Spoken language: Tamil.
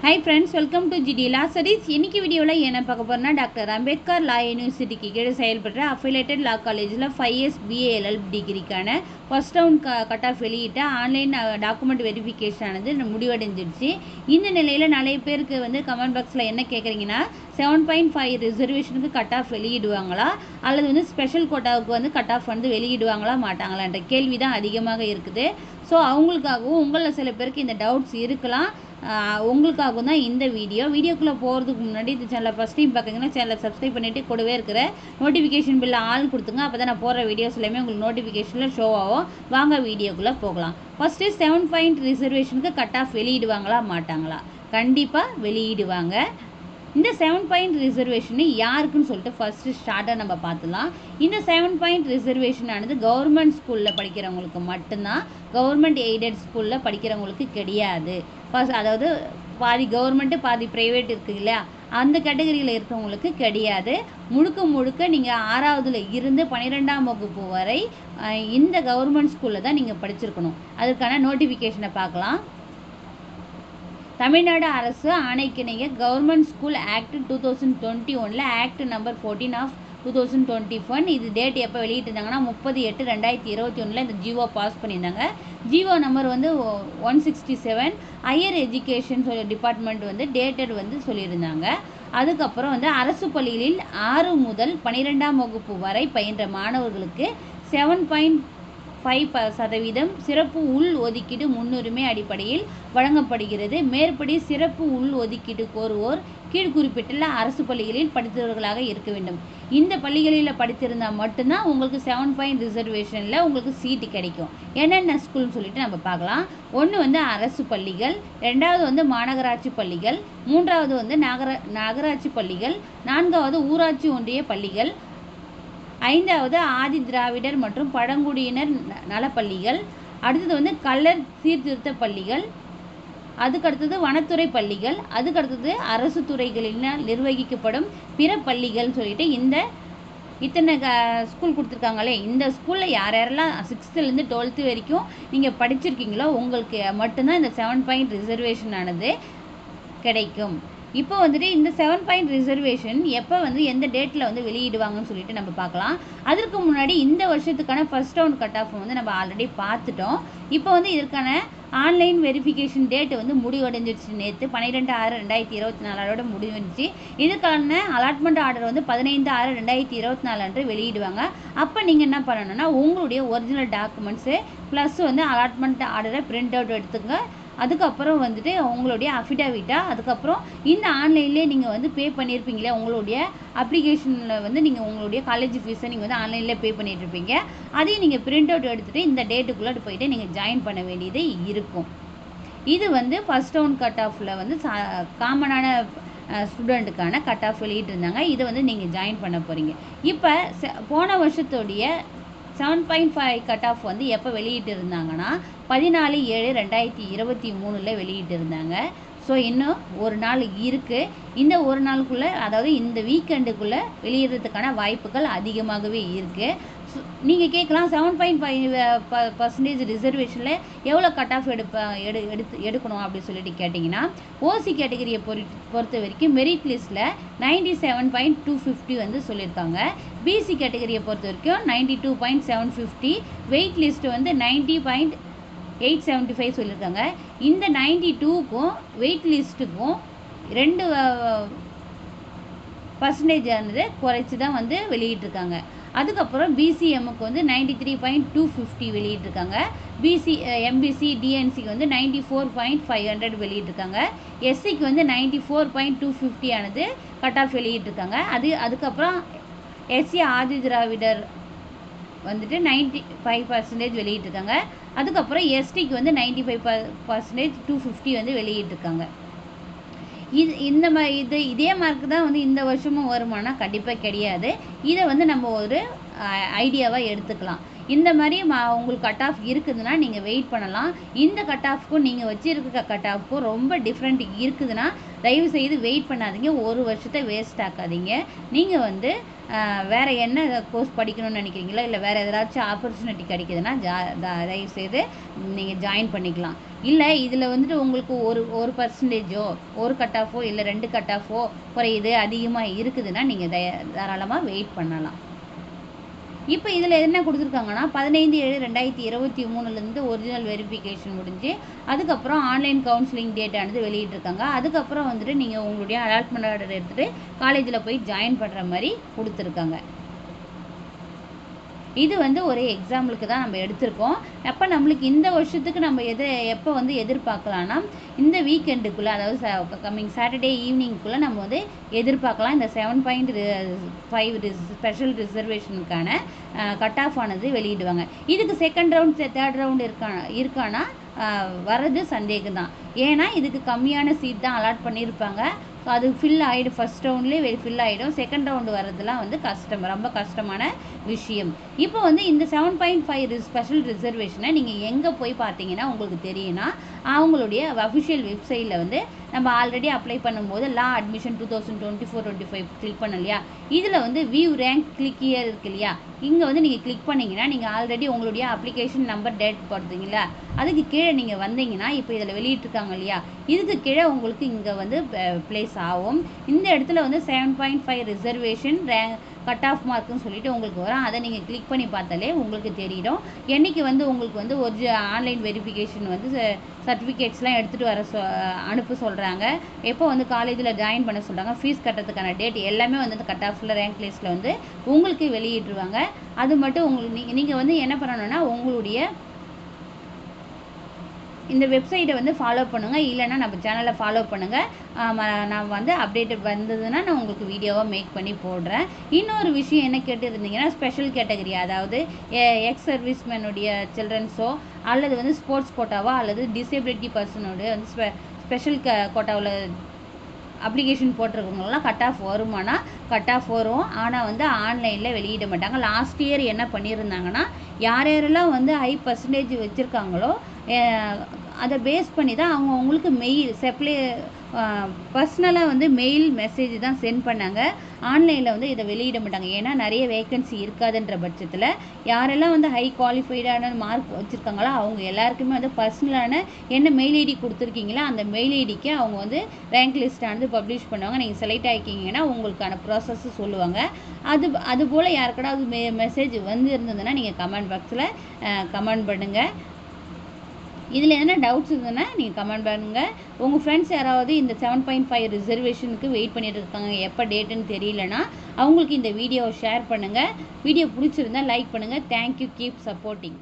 Hi friends, welcome to GD Law Studies. இன்னைக்கு வீடியோல என்ன பார்க்க போறோம்னா டாக்டர் அம்பேத்கர் லா யூனிவர்சிட்டிக்கு கீழ செயல்படுற அஃபிலியேட்டட் லா காலேஜ்ல 5 இயர்ஸ் BA LLB டிகிரிக்கான ஃபர்ஸ்ட் ரவுண்ட் கட் ஆஃப் வெளியிட்ட ஆன்லைன் டாக்குமெண்ட் வெரிஃபிகேஷன் ஆனது முடிவடைஞ்சிருச்சு. இந்த நிலையில நிறைய பேருக்கு வந்து கமெண்ட் பாக்ஸ்ல என்ன கேக்குறீங்கன்னா 7.5 ரிசர்வேஷனுக்கு கட் ஆஃப் வெளியிடுவாங்களா அல்லது வந்து ஸ்பெஷல் கோட்டாவுக்கு வந்து கட் ஆஃப் வந்து வெளியிடுவாங்களா மாட்டாங்களான்ற கேள்வி தான் அதிகமாக இருக்குது. ஸோ அவங்களுக்காகவும் உங்களில் சில பேருக்கு இந்த டவுட்ஸ் இருக்கலாம். உங்களுக்காகவும் தான் இந்த வீடியோக்குள்ளே போகிறதுக்கு முன்னாடி இந்த சேனலை ஃபஸ்ட் டைம் பார்க்குறீங்கன்னா சேனலை சப்ஸ்கிரைப் பண்ணிவிட்டு கூடவே இருக்கிற நோட்டிஃபிகேஷன் பில்ல ஆல் கொடுத்துங்க. அப்போ தான் நான் போடுற வீடியோஸ் எல்லாமே உங்களுக்கு நோட்டிஃபிகேஷனில் ஷோ ஆகும். வாங்க வீடியோக்குள்ளே போகலாம். ஃபஸ்ட்டு 7 பாயிண்ட் ரிசர்வேஷனுக்கு கட் ஆஃப் வெளியிடுவாங்களா மாட்டாங்களா? கண்டிப்பாக வெளியிடுவாங்க. இந்த 7 பாயிண்ட் ரிசர்வேஷனு யாருக்குன்னு சொல்லிட்டு ஃபஸ்ட்டு ஸ்டார்ட்டாக நம்ம பார்த்துலாம். இந்த 7 பாயிண்ட் ரிசர்வேஷன் ஆனது கவர்மெண்ட் ஸ்கூலில் படிக்கிறவங்களுக்கு மட்டும்தான், கவர்மெண்ட் எய்டட் ஸ்கூலில் படிக்கிறவங்களுக்கு கிடையாது. அதாவது பாதி கவர்மெண்ட்டு பாதி ப்ரைவேட் இருக்குது இல்லையா, அந்த கேட்டகரியில் இருக்கவங்களுக்கு கிடையாது. முழுக்க நீங்கள் 6வதுல இருந்து 12ஆம் வகுப்பு வரை இந்த கவர்மெண்ட் ஸ்கூலில் தான் நீங்கள் படிச்சிருக்கணும். அதுக்கான நோட்டிஃபிகேஷனை பார்க்கலாம். தமிழ்நாடு அரசு ஆணைக்கிணைய government school act 2021 act number 14 of 2021 இது டேட் எப்போ வெளியிட்டிருந்தாங்கன்னா 30/8/2021 இந்த ஜிஓ பாஸ் பண்ணியிருந்தாங்க. ஜிஓ நம்பர் வந்து 167 ஹையர் எஜுகேஷன் டிபார்ட்மெண்ட் வந்து டேட்டட் வந்து சொல்லியிருந்தாங்க. அதுக்கப்புறம் வந்து அரசு பள்ளிகளில் 6 முதல் 12ஆம் வகுப்பு வரை பயின்ற மாணவர்களுக்கு 7.5% சிறப்பு உள் ஒதுக்கீடு முன்னுரிமை அடிப்படையில் வழங்கப்படுகிறது. மேற்படி சிறப்பு உள் ஒதுக்கீடு கோருவோர் கீழ்குறிப்பிட்டுள்ள அரசு பள்ளிகளில் படித்தவர்களாக இருக்க வேண்டும். இந்த பள்ளிகளில் படித்திருந்தால் மட்டும்தான் உங்களுக்கு 7 பாயிண்ட் ரிசர்வேஷனில் உங்களுக்கு சீட்டு கிடைக்கும். என்னென்ன ஸ்கூல்னு சொல்லிட்டு நம்ம பார்க்கலாம். ஒன்று வந்து அரசு பள்ளிகள், ரெண்டாவது வந்து மாநகராட்சி பள்ளிகள், மூன்றாவது வந்து நகராட்சி பள்ளிகள், நான்காவது ஊராட்சி ஒன்றிய பள்ளிகள், 5வது ஆதி திராவிடர் மற்றும் பழங்குடியினர் நலப்பள்ளிகள், அடுத்தது வந்து கள்ளர் சீர்திருத்த பள்ளிகள், அதுக்கடுத்தது வனத்துறை பள்ளிகள், அதுக்கடுத்தது அரசு துறைகளினால் நிர்வகிக்கப்படும் பிற பள்ளிகள் சொல்லிட்டு இத்தனை ஸ்கூல் கொடுத்துருக்காங்களே. இந்த ஸ்கூலில் யாரெல்லாம் 6th-லேருந்து 12th வரைக்கும் நீங்கள் படிச்சிருக்கீங்களோ உங்களுக்கு மட்டும்தான் இந்த 7 பாயிண்ட் ரிசர்வேஷன் ஆனது கிடைக்கும். இப்போ வந்துட்டு இந்த 7 பாயிண்ட் ரிசர்வேஷன் எப்போ வந்து எந்த டேட்டில் வந்து வெளியிடுவாங்கன்னு சொல்லிட்டு நம்ம பார்க்கலாம். அதற்கு முன்னாடி இந்த வருஷத்துக்கான ஃபர்ஸ்ட் ரவுண்ட் கட் ஆஃப் வந்து நம்ம ஆல்ரெடி பார்த்துட்டோம். இப்போ வந்து இதற்கான ஆன்லைன் வெரிஃபிகேஷன் டேட் வந்து முடிவடைஞ்சிருச்சு. நேற்று 12/6/2024 முடிவடைஞ்சிச்சு. இதுக்கான அலாட்மெண்ட் ஆர்டர் வந்து 15/6/2024 அன்று வெளியிடுவாங்க. அப்போ நீங்கள் என்ன பண்ணணும்னா உங்களுடைய ஒரிஜினல் டாக்குமெண்ட்ஸு ப்ளஸ் வந்து அலாட்மெண்ட் ஆர்டரை பிரிண்ட் அவுட் எடுத்துங்க. அதுக்கப்புறம் வந்துட்டு உங்களுடைய அஃபிடாவிட்டா, அதுக்கப்புறம் இந்த ஆன்லைன்லேயே நீங்கள் வந்து பே பண்ணியிருப்பீங்களே உங்களுடைய அப்ளிகேஷனில் வந்து நீங்கள் உங்களுடைய காலேஜ் ஃபீஸை நீங்கள் வந்து ஆன்லைனில் பே பண்ணிட்டு இருப்பீங்க. அதையும் நீங்கள் பிரிண்ட் அவுட் எடுத்துகிட்டு இந்த டேட்டுக்குள்ளே போயிட்டு நீங்கள் ஜாயின் பண்ண வேண்டியது இருக்கும். இது வந்து ஃபர்ஸ்ட் ரவுண்ட் கட் ஆஃபில் வந்து காமனான ஸ்டூடெண்ட்டுக்கான கட் ஆஃப் வெளியிட்டிருந்தாங்க. இதை வந்து நீங்கள் ஜாயின் பண்ண போகிறீங்க. இப்போ போன வருஷத்துடைய 7.5 கட் ஆஃப் வந்து எப்போ வெளியிட்டு இருந்தாங்கன்னா 14/7/2023 வெளியிட்டு இருந்தாங்க. ஸோ இன்னும் ஒரு நாள் இருக்குது. இந்த ஒரு நாளுக்குள்ளே, அதாவது இந்த வீக்கெண்டுக்குள்ளே வெளியிடுறதுக்கான வாய்ப்புகள் அதிகமாகவே இருக்குது. நீங்கள் கேட்கலாம் 7.5% ரிசர்வேஷனில் எவ்வளோ கட் ஆஃப் எடுக்கணும் அப்படின்னு சொல்லிட்டு கேட்டிங்கன்னா, ஓசி கேட்டகரியை பொறுத்த வரைக்கும் மெரிட் லிஸ்ட்டில் 97.250 வந்து சொல்லியிருக்காங்க. பிசி கேட்டகரியை பொறுத்த வரைக்கும் 92.750, வெயிட் லிஸ்ட்டு வந்து 90.875 சொல்லியிருக்காங்க. இந்த 92க்கும் வெயிட் லிஸ்ட்டுக்கும் 2% ஆனது குறைச்சி தான் வந்து வெளியிட்டிருக்காங்க. அதுக்கப்புறம் பிசிஎம்முக்கு வந்து 93.250 வெளியிட்டிருக்காங்க. எம்பிசி டிஎன்சிக்கு வந்து 94.500 வெளியிட்டிருக்காங்க. எஸ்சிக்கு வந்து 94.250 ஆனது கட் ஆஃப் வெளியிட்டிருக்காங்க. அதுக்கப்புறம் எஸ்சி ஆதி திராவிடர் வந்துட்டு 95% வெளியிட்டிருக்காங்க. அதுக்கப்புறம் எஸ்டிக்கு வந்து 95% 250 வந்து வெளியிட்டிருக்காங்க. இதே மார்க்கு தான் வந்து இந்த வருஷமும் வருமானா கண்டிப்பாக கிடையாது. இதை வந்து நம்ம ஒரு ஐடியாவாக எடுத்துக்கலாம். இந்த மாதிரி உங்களுக்கு கட் ஆஃப் இருக்குதுன்னா நீங்கள் வெயிட் பண்ணலாம். இந்த கட் ஆஃப்க்கும் நீங்கள் வச்சுருக்க கட் ஆஃப்க்கும் ரொம்ப டிஃப்ரெண்ட் இருக்குதுன்னா தயவு செய்து வெயிட் பண்ணாதீங்க. ஒரு வருஷத்தை வேஸ்ட் ஆக்காதீங்க. நீங்கள் வந்து வேறு என்ன கோர்ஸ் படிக்கணும்னு நினைக்கிறீங்களோ இல்லை வேறு ஏதாச்சும் ஆப்பர்ச்சுனிட்டி கிடைக்குதுன்னா தயவு செய்து நீங்கள் ஜாயின் பண்ணிக்கலாம். இல்லை இதில் வந்துட்டு உங்களுக்கு ஒரு பர்சன்டேஜோ ஒரு கட் ஆஃபோ இல்லை 2 கட் ஆஃபோ குறையுது அதிகமாக இருக்குதுன்னா நீங்கள் தாராளமாக வெயிட் பண்ணலாம். இப்போ இதில் என்ன கொடுத்துருக்காங்கன்னா 15/7/2023 ஒரிஜினல் வெரிஃபிகேஷன் முடிஞ்சு அதுக்கப்புறம் ஆன்லைன் கவுன்சிலிங் டேட்டானது வெளியிட்டிருக்காங்க. அதுக்கப்புறம் வந்துட்டு நீங்கள் உங்களுடைய அலாட்மெண்ட் ஆர்டர் எடுத்துகிட்டு காலேஜில் போய் ஜாயின் பண்ணுற மாதிரி கொடுத்துருக்காங்க. இது வந்து ஒரு எக்ஸாம்பிளுக்கு தான் நம்ம எடுத்திருக்கோம். அப்போ நம்மளுக்கு இந்த வருஷத்துக்கு நம்ம எப்போ வந்து எதிர்பார்க்கலாம்னா இந்த வீக்கெண்டுக்குள்ளே, அதாவது கம்மிங் சாட்டர்டே ஈவினிங்குள்ளே நம்ம வந்து எதிர்பார்க்கலாம். இந்த 7.5 ஸ்பெஷல் ரிசர்வேஷனுக்கான கட் ஆஃப் ஆனது வெளியிடுவாங்க. இதுக்கு செகண்ட் ரவுண்ட் தேர்ட் ரவுண்ட் இருக்கானா வர்றது சந்தேகம் தான். ஏன்னா இதுக்கு கம்மியான சீட் தான் அலாட் பண்ணியிருப்பாங்க. ஸோ அது ஃபில் ஆகிடும், ஃபஸ்ட் ரவுண்ட்லேயே ஃபில் ஆகிடும். செகண்ட் ரவுண்டு வர்றதுலாம் வந்து ரொம்ப கஷ்டமான விஷயம். இப்போ வந்து இந்த 7.5 ஸ்பெஷல் ரிசர்வேஷனை நீங்கள் எங்கே போய் பார்த்தீங்கன்னா உங்களுக்கு தெரியும்னா அவங்களுடைய அஃபிஷியல் வெப்சைட்டில் வந்து நம்ம ஆல்ரெடி அப்ளை பண்ணும்போது லா அட்மிஷன் 2024-25 கிளிக் பண்ண இல்லையா, இதில் வந்து வியூ ரேங்க் கிளிக் இயர் இருக்கு இல்லையா, இங்கே வந்து நீங்கள் கிளிக் பண்ணிங்கன்னா நீங்கள் ஆல்ரெடி உங்களுடைய அப்ளிகேஷன் நம்பர் டேட் போடுறீங்களா, அதுக்கு கீழே நீங்கள் வந்தீங்கன்னா இப்போ இதில் வெளியிட்டிருக்காங்க இல்லையா, இதுக்கு கீழே உங்களுக்கு இங்கே வந்து பிளேஸ் ஆகும். இந்த இடத்துல வந்து 7.5 ரிசர்வேஷன் கட் ஆஃப் மார்க்குன்னு சொல்லிட்டு உங்களுக்கு வரும். அதை நீங்கள் கிளிக் பண்ணி பார்த்தாலே உங்களுக்கு தெரியும். என்றைக்கு வந்து உங்களுக்கு வந்து ஒரு ஆன்லைன் வெரிஃபிகேஷன் வந்து சர்டிஃபிகேட்ஸ்லாம் எடுத்துகிட்டு வர அனுப்ப சொல்கிறாங்க, எப்போ வந்து காலேஜில் ஜாயின் பண்ண சொல்கிறாங்க, ஃபீஸ் கட்டுறதுக்கான டேட் எல்லாமே வந்து அந்த கட் ஆஃபில் ரேங்க் லிஸ்ட்டில் வந்து உங்களுக்கு வெளியிட்டுருவாங்க. அது மட்டும் உங்களுக்கு நீங்கள் வந்து என்ன பண்ணணும்னா உங்களுடைய இந்த வெப்சைட்டை வந்து ஃபாலோ பண்ணுங்கள், இல்லைன்னா நம்ம சேனலை ஃபாலோ பண்ணுங்கள். நான் வந்து அப்டேட்டட் வந்ததுன்னா நான் உங்களுக்கு வீடியோவாக மேக் பண்ணி போடுறேன். இன்னொரு விஷயம் என்ன கேட்டுருந்தீங்கன்னா ஸ்பெஷல் கேட்டகரி, அதாவது எக்ஸ் சர்வீஸ்மேனுடைய சில்ட்ரன்ஸோ அல்லது வந்து ஸ்போர்ட்ஸ் கோட்டாவோ அல்லது டிசேபிலிட்டி பர்சனோட வந்து ஸ்பெஷல் கோட்டாவில் அப்ளிகேஷன் போட்டிருக்கவங்களாம் கட் ஆஃப் வருமானா கட் ஆஃப் வரும். ஆனால் வந்து ஆன்லைனில் வெளியிட மாட்டாங்க. லாஸ்ட் இயர் என்ன பண்ணியிருந்தாங்கன்னா யாரெல்லாம் வந்து ஹை பர்சன்டேஜ் வச்சுருக்காங்களோ அதை பேஸ் பண்ணி தான் அவங்களுக்கு மெயில் பர்சனலாக வந்து மெயில் மெசேஜ் தான் சென்ட் பண்ணாங்க. ஆன்லைனில் வந்து இதை வெளியிட மாட்டாங்க. ஏன்னா நிறைய வேக்கன்சி இருக்காதுன்ற பட்சத்தில் யாரெல்லாம் வந்து ஹை குவாலிஃபைடான மார்க் வச்சுருக்காங்களோ அவங்க எல்லாருக்குமே வந்து பர்சனலான என்ன மெயில் ஐடி கொடுத்துருக்கீங்களோ அந்த மெயில் ஐடிக்கு அவங்க வந்து ரேங்க் லிஸ்ட்டானது பப்ளிஷ் பண்ணுவாங்க. நீங்கள் செலக்ட் ஆகிக்கிங்கன்னா உங்களுக்கான ப்ராசஸ் சொல்லுவாங்க. அதுபோல் யாருக்கடாவது மெசேஜ் வந்து இருந்ததுன்னா நீங்கள் கமெண்ட் பாக்ஸில் கமெண்ட் பண்ணுங்கள். இதில் என்ன டவுட்ஸ் இருந்ததுன்னா நீங்கள் கமெண்ட் பண்ணுங்கள். உங்கள் ஃப்ரெண்ட்ஸ் யாராவது இந்த 7.5 ரிசர்வேஷனுக்கு வெயிட் பண்ணிட்டு இருக்காங்க, எப்போ டேட்டுன்னு தெரியலனா அவங்களுக்கு இந்த வீடியோவை ஷேர் பண்ணுங்கள். வீடியோ பிடிச்சிருந்தா லைக் பண்ணுங்கள். Thank you, keep supporting.